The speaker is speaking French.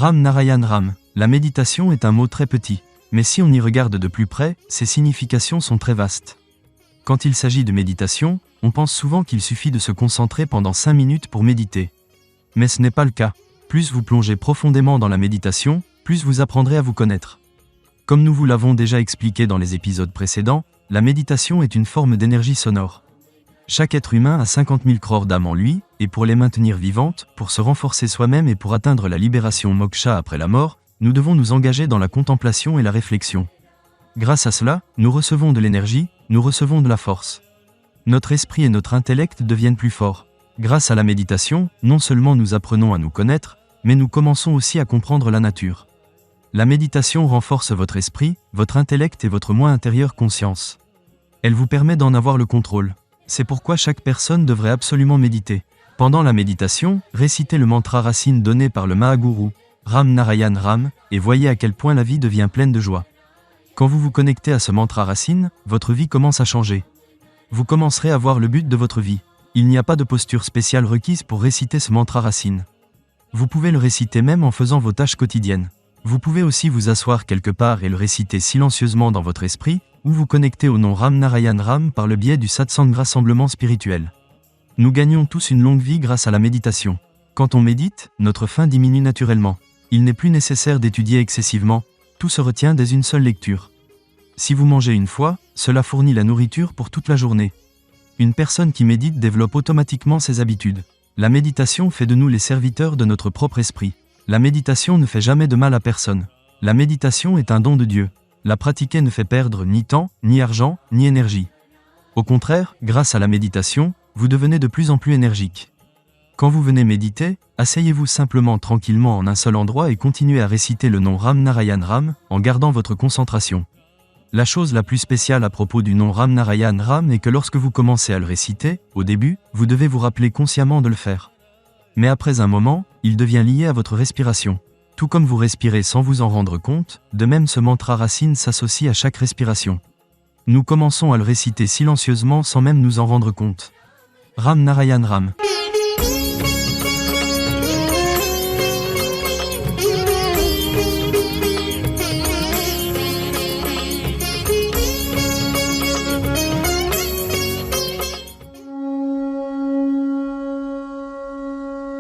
Ram Narayan Ram. La méditation est un mot très petit, mais si on y regarde de plus près, ses significations sont très vastes. Quand il s'agit de méditation, on pense souvent qu'il suffit de se concentrer pendant 5 minutes pour méditer. Mais ce n'est pas le cas. Plus vous plongez profondément dans la méditation, plus vous apprendrez à vous connaître. Comme nous vous l'avons déjà expliqué dans les épisodes précédents, la méditation est une forme d'énergie sonore. Chaque être humain a 50 000 crores d'âmes en lui, et pour les maintenir vivantes, pour se renforcer soi-même et pour atteindre la libération moksha après la mort, nous devons nous engager dans la contemplation et la réflexion. Grâce à cela, nous recevons de l'énergie, nous recevons de la force. Notre esprit et notre intellect deviennent plus forts. Grâce à la méditation, non seulement nous apprenons à nous connaître, mais nous commençons aussi à comprendre la nature. La méditation renforce votre esprit, votre intellect et votre moi intérieur conscience. Elle vous permet d'en avoir le contrôle. C'est pourquoi chaque personne devrait absolument méditer. Pendant la méditation, récitez le mantra racine donné par le Mahaguru, Ram Narayan Ram, et voyez à quel point la vie devient pleine de joie. Quand vous vous connectez à ce mantra racine, votre vie commence à changer. Vous commencerez à voir le but de votre vie. Il n'y a pas de posture spéciale requise pour réciter ce mantra racine. Vous pouvez le réciter même en faisant vos tâches quotidiennes. Vous pouvez aussi vous asseoir quelque part et le réciter silencieusement dans votre esprit, ou vous connecter au nom Ram Narayan Ram par le biais du satsang rassemblement spirituel. Nous gagnons tous une longue vie grâce à la méditation. Quand on médite, notre faim diminue naturellement. Il n'est plus nécessaire d'étudier excessivement, tout se retient dès une seule lecture. Si vous mangez une fois, cela fournit la nourriture pour toute la journée. Une personne qui médite développe automatiquement ses habitudes. La méditation fait de nous les serviteurs de notre propre esprit. La méditation ne fait jamais de mal à personne. La méditation est un don de Dieu. La pratiquer ne fait perdre ni temps, ni argent, ni énergie. Au contraire, grâce à la méditation, vous devenez de plus en plus énergique. Quand vous venez méditer, asseyez-vous simplement tranquillement en un seul endroit et continuez à réciter le nom Ram Narayan Ram, en gardant votre concentration. La chose la plus spéciale à propos du nom Ram Narayan Ram est que lorsque vous commencez à le réciter, au début, vous devez vous rappeler consciemment de le faire. Mais après un moment, il devient lié à votre respiration. Tout comme vous respirez sans vous en rendre compte, de même ce mantra racine s'associe à chaque respiration. Nous commençons à le réciter silencieusement sans même nous en rendre compte. Ram Narayan Ram.